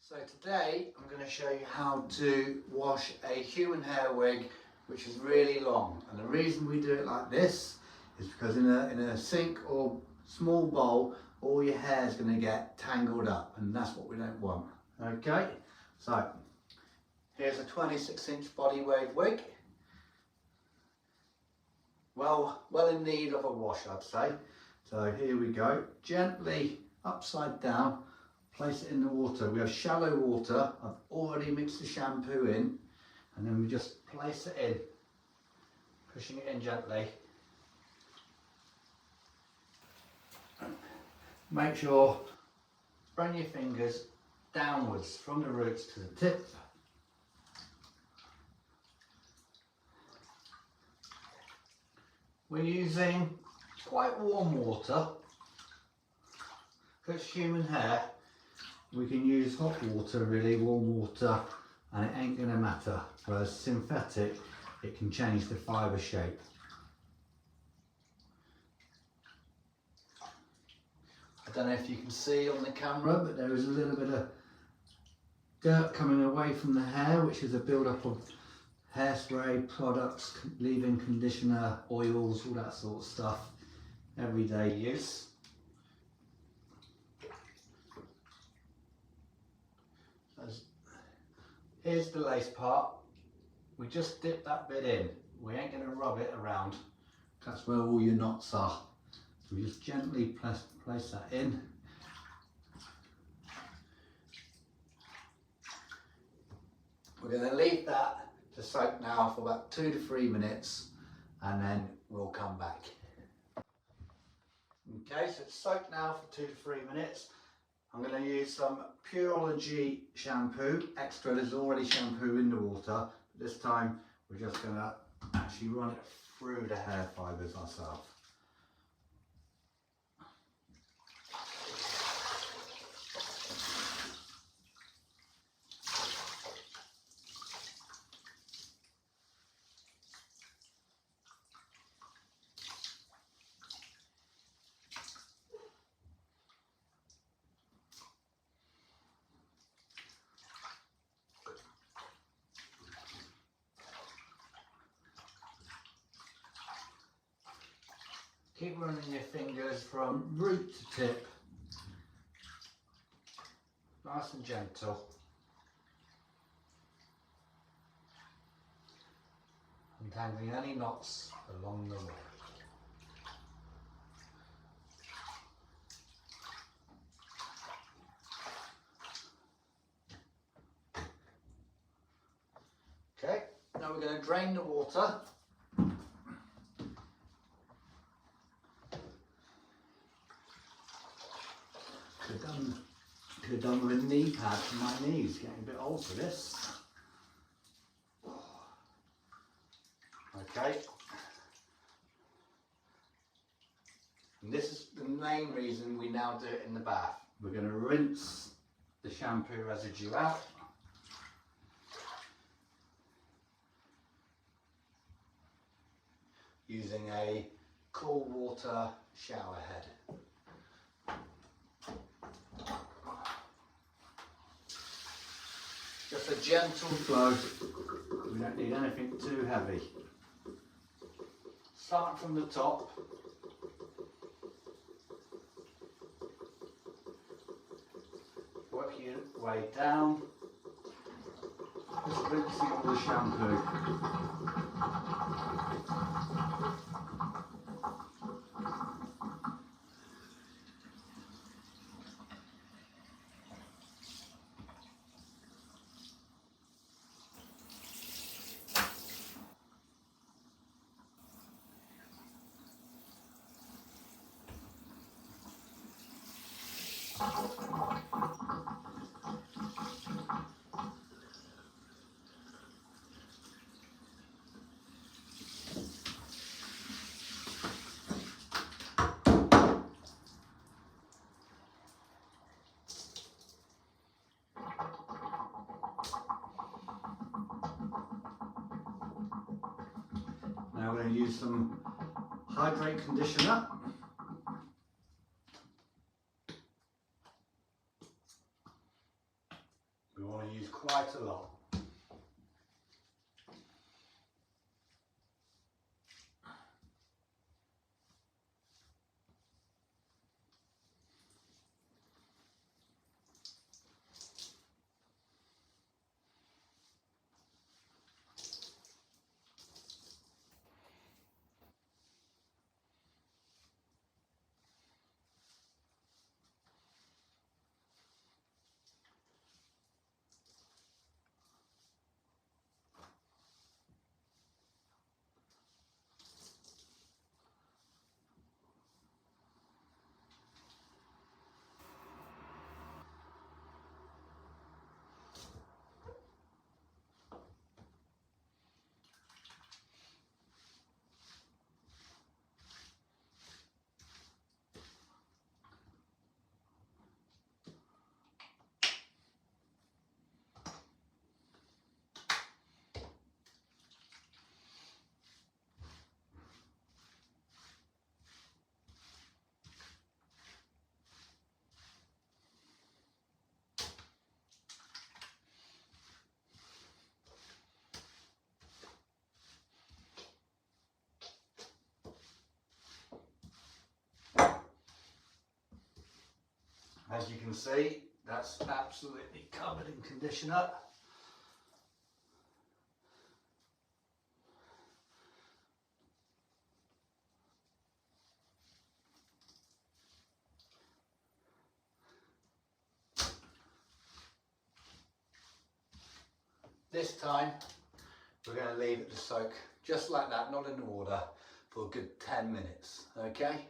So today I'm going to show you how to wash a human hair wig which is really long, and the reason we do it like this is because in a sink or small bowl all your hair is going to get tangled up, and that's what we don't want. Okay, so here's a 26-inch body wave wig, well in need of a wash, I'd say. So here we go, gently upside down, place it in the water. We have shallow water. I've already mixed the shampoo in, and then we just place it in, pushing it in gently. Make sure, run your fingers downwards from the roots to the tip. We're using quite warm water. Because it's human hair, we can use hot water, really warm water, and it ain't going to matter. Whereas synthetic, it can change the fibre shape. I don't know if you can see on the camera, but there is a little bit of dirt coming away from the hair, which is a build-up of hairspray products, leave-in conditioner, oils, all that sort of stuff, everyday use. Here's the lace part. We just dip that bit in. We ain't going to rub it around. That's where all your knots are. So we just gently place that in. We're going to leave that to soak now for about 2 to 3 minutes, and then we'll come back. Okay, so it's soaked now for 2 to 3 minutes. I'm going to use some Pureology shampoo extra. There's already shampoo in the water, but this time we're just going to actually run it through the hair fibres ourselves. Keep running your fingers from root to tip, nice and gentle. Untangling any knots along the way. Okay, now we're going to drain the water. Could have done with a knee pad for my knees, getting a bit old for this. Okay. And this is the main reason we now do it in the bath. We're going to rinse the shampoo residue out. Using a cool water shower head. Just a gentle flow, we don't need anything too heavy. Start from the top. Work your way down, just rinsing all the shampoo. Now we're going to use some Hydrate conditioner. We want to use quite a lot. As you can see, that's absolutely covered in conditioner. This time, we're going to leave it to soak just like that, not in order, for a good 10 minutes, okay?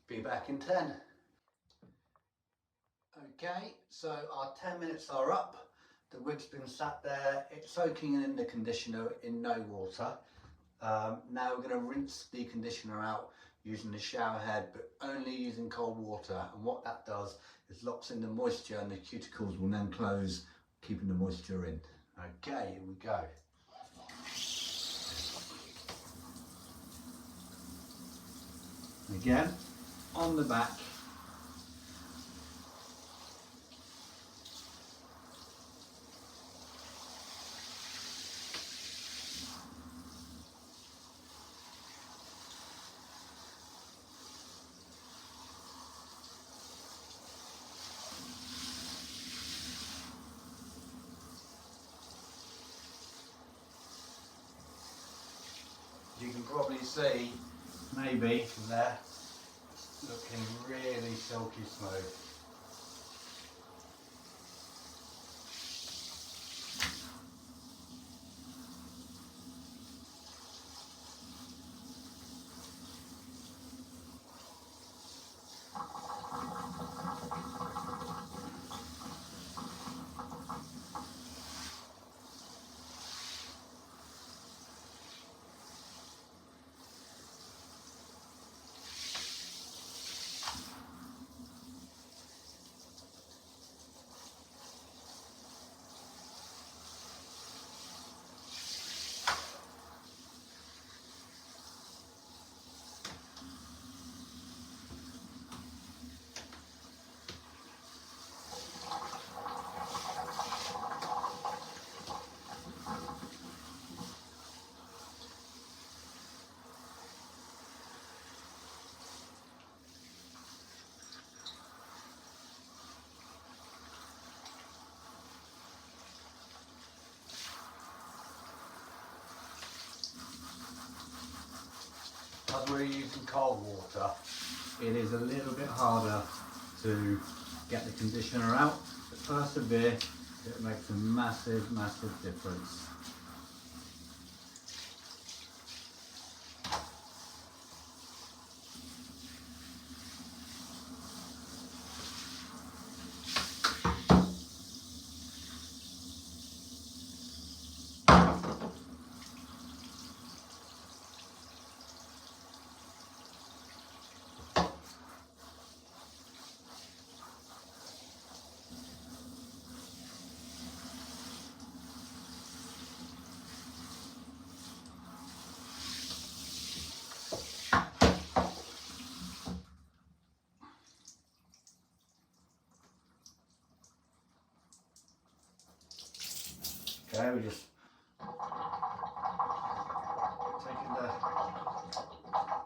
Be back in 10. Okay, so our 10 minutes are up. The wig's been sat there, it's soaking in the conditioner in no water. Now we're going to rinse the conditioner out using the shower head, but only using cold water. And what that does is locks in the moisture, and the cuticles will then close, keeping the moisture in. Okay, here we go. Again, on the back. You can probably see, maybe from there, looking really silky smooth. As we're using cold water, it is a little bit harder to get the conditioner out, but persevere, it makes a massive, massive difference. Okay, we're just taking the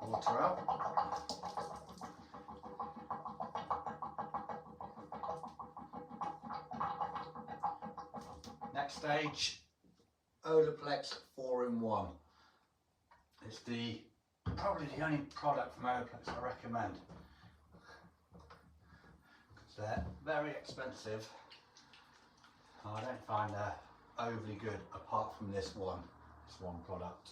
water out. Next stage, Olaplex 4-in-1. It's probably the only product from Olaplex I recommend. Because they're very expensive. I don't find they're overly good apart from this one product.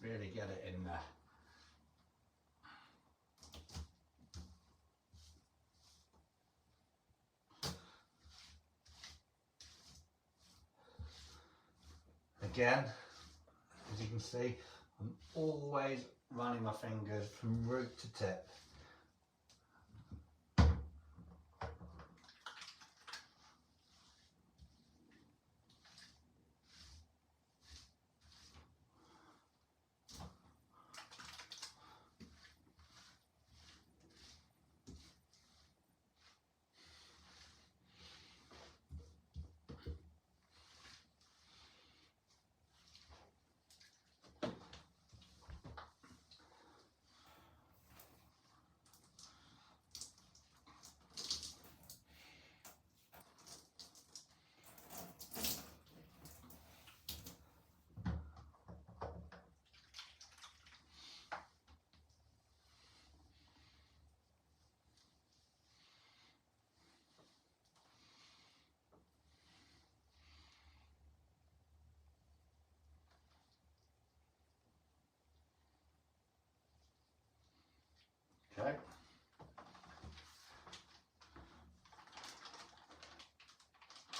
Really get it in there. Again, as you can see, I'm always running my fingers from root to tip. Okay.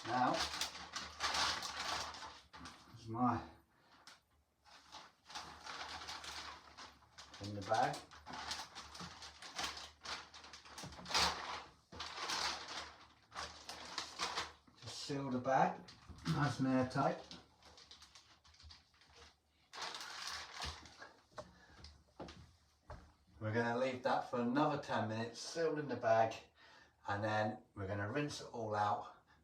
Now, this is my in the bag. Just seal the bag, nice and airtight. We're going to leave that for another 10 minutes sealed in the bag, and then we're going to rinse it all out,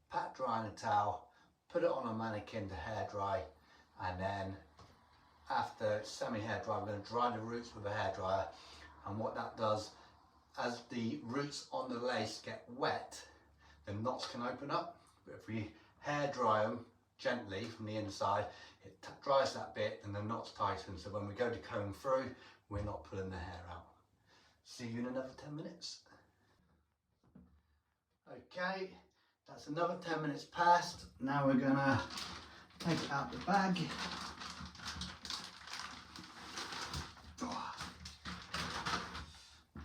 pat dry in a towel, put it on a mannequin to hair dry, and then after it's semi-hair dry, we're going to dry the roots with a hairdryer. And what that does, as the roots on the lace get wet, the knots can open up. But if we hair dry them gently from the inside, it dries that bit and the knots tighten. So when we go to comb through, we're not pulling the hair out. See you in another 10 minutes. Okay, that's another 10 minutes past. Now we're gonna take it out the bag.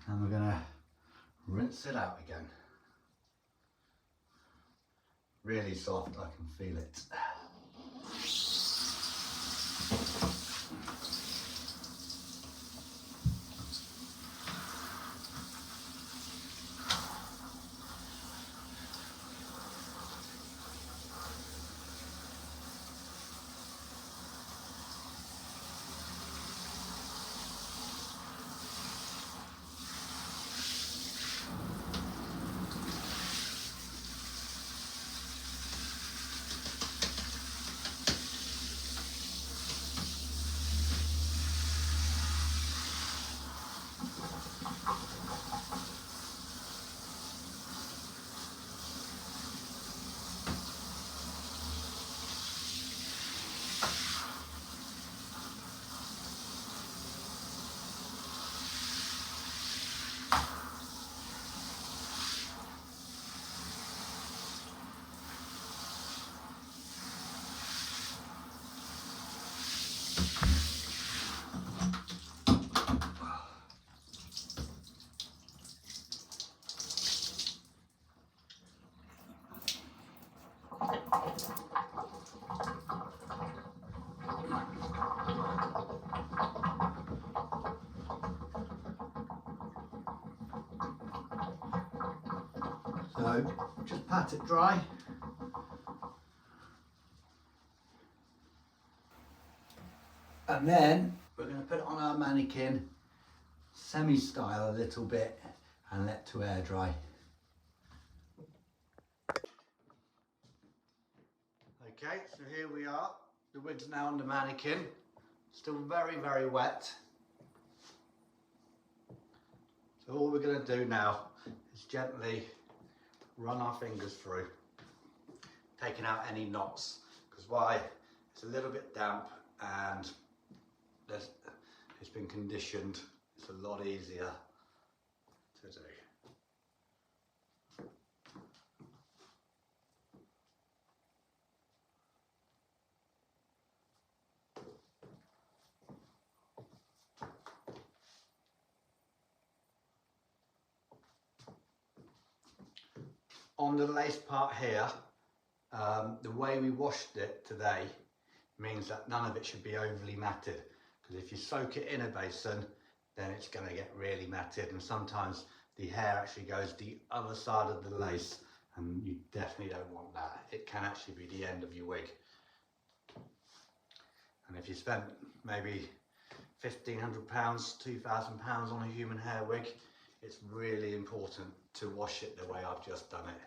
And we're gonna rinse it out again. Really soft, I can feel it. So just pat it dry. And then we're going to put it on our mannequin, semi-style a little bit and let to air dry. Okay, so here we are. The wig's now on the mannequin. Still very, very wet. So all we're going to do now is gently run our fingers through, taking out any knots, because why? It's a little bit damp and it's been conditioned. It's a lot easier to do. On the lace part here, the way we washed it today means that none of it should be overly matted, because if you soak it in a basin then it's going to get really matted, and sometimes the hair actually goes the other side of the lace and you definitely don't want that. It can actually be the end of your wig. And if you spent maybe £1,500, £2,000 on a human hair wig, it's really important to wash it the way I've just done it.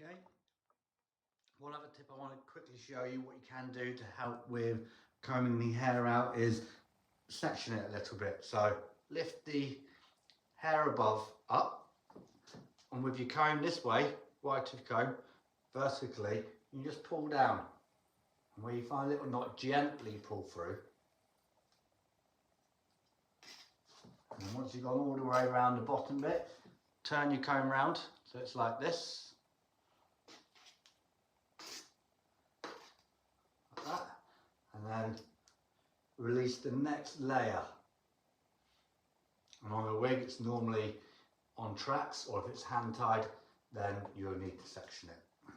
Okay. One other tip I want to quickly show you what you can do to help with combing the hair out is section it a little bit. So lift the hair above up, and with your comb this way, right to the comb, vertically, you just pull down. And where you find a little knot, gently pull through. And then once you've gone all the way around the bottom bit, turn your comb round so it's like this. That, and then release the next layer. And on a wig it's normally on tracks, or if it's hand tied then you'll need to section it.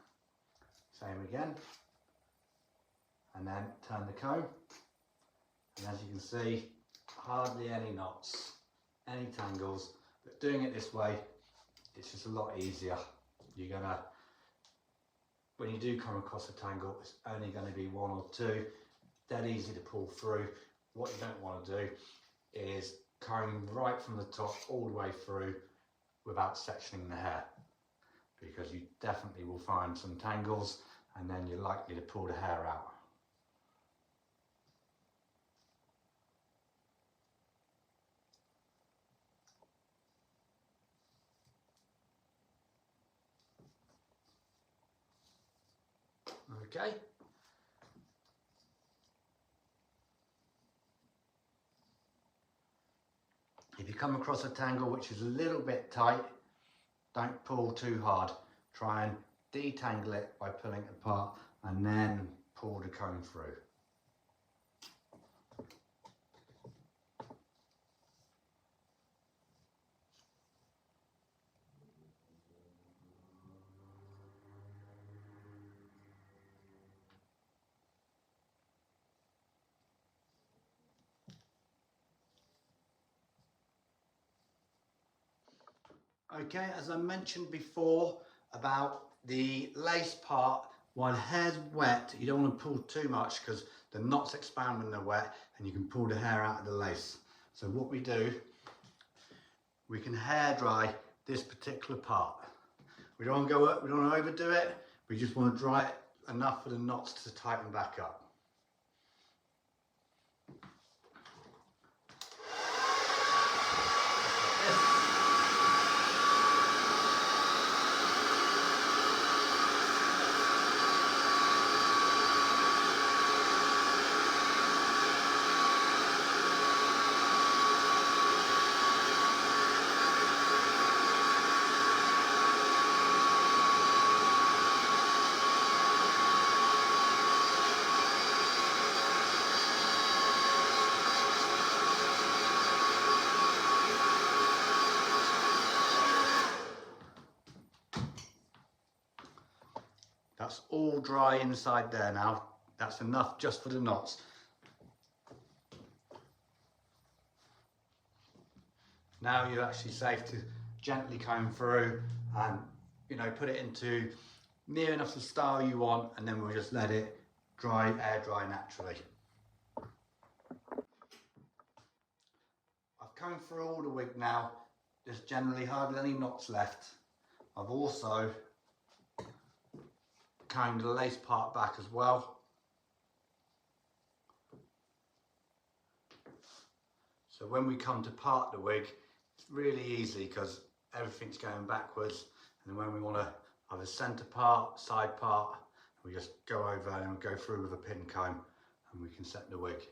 Same again, and then turn the comb, and as you can see, hardly any knots, any tangles, but doing it this way it's just a lot easier. You're gonna, when you do come across a tangle, it's only going to be one or two, dead easy to pull through. What you don't want to do is comb right from the top all the way through without sectioning the hair, because you definitely will find some tangles and then you're likely to pull the hair out. Okay. If you come across a tangle which is a little bit tight, don't pull too hard. Try and detangle it by pulling it apart and then pull the comb through. Okay, as I mentioned before about the lace part, while the hair's wet, you don't want to pull too much because the knots expand when they're wet and you can pull the hair out of the lace. So what we do, we can hair dry this particular part. We don't want to go up, we don't want to overdo it, we just want to dry it enough for the knots to tighten back up. dry inside there now. That's enough just for the knots. Now you're actually safe to gently comb through and, you know, put it into near enough the style you want, and then we'll just let it dry, air dry naturally. I've combed through all the wig now. There's generally hardly any knots left. I've also combed the lace part back as well. So when we come to part the wig, it's really easy because everything's going backwards, and when we want to either centre part, side part, we just go over and go through with a pin comb and we can set the wig.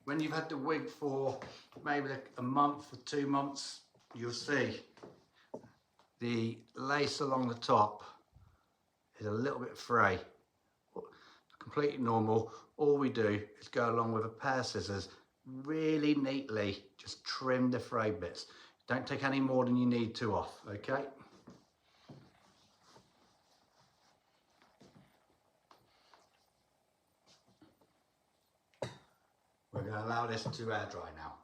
When you've had the wig for maybe a month or 2 months, you'll see the lace along the top is a little bit fray. Completely normal. All we do is go along with a pair of scissors, really neatly just trim the fray bits. Don't take any more than you need to off, okay? We're going to allow this to air dry now.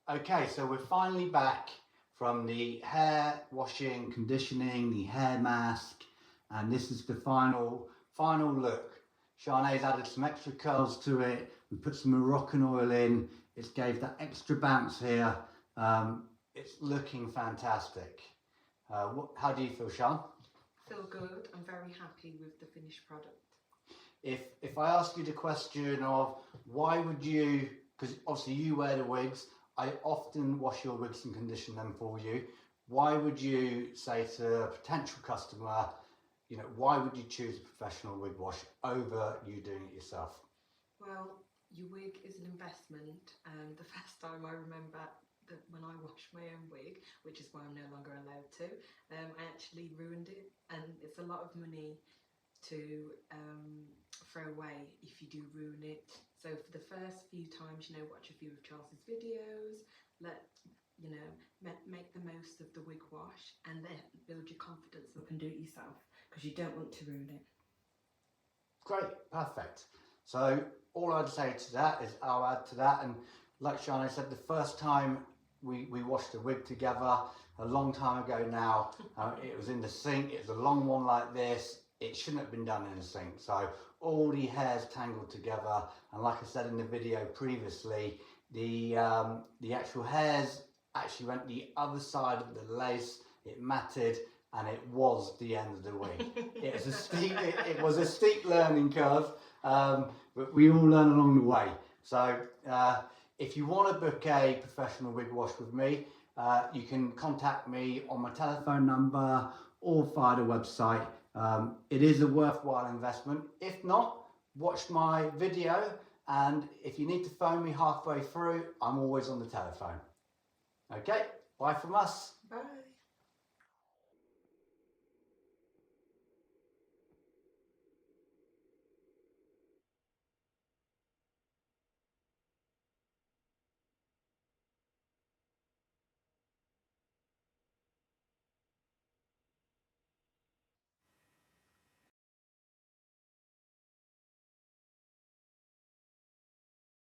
Okay, so we're finally back from the hair washing, conditioning, the hair mask, and this is the final look. Siané's added some extra curls to it. We put some Moroccan oil in. It's gave that extra bounce here. It's looking fantastic. How do you feel, Sian? Feel good. I'm very happy with the finished product. If I ask you the question of why would you, because obviously you wear the wigs, I often wash your wigs and condition them for you. Why would you say to a potential customer, you know, why would you choose a professional wig wash over you doing it yourself? Well, your wig is an investment, and the first time I remember that when I washed my own wig, which is why I'm no longer allowed to, I actually ruined it, and it's a lot of money to throw away if you do ruin it. So for the first few times, you know, watch a few of Charles's videos, make the most of the wig wash, and then build your confidence up and do it yourself, because you don't want to ruin it. Great, perfect. So all I'd say to that is I'll add to that, and like Siané said, the first time we washed a wig together a long time ago now, it was in the sink. It was a long one like this. It shouldn't have been done in the sink. So all the hairs tangled together, and like I said in the video previously, the actual hairs actually went the other side of the lace. It matted, and it was the end of the wig. It was a steep learning curve, but we all learn along the way. So if you want to book a professional wig wash with me, you can contact me on my telephone number or via the website. It is a worthwhile investment. If not, watch my video, and if you need to phone me halfway through, I'm always on the telephone. Okay, bye from us. Bye.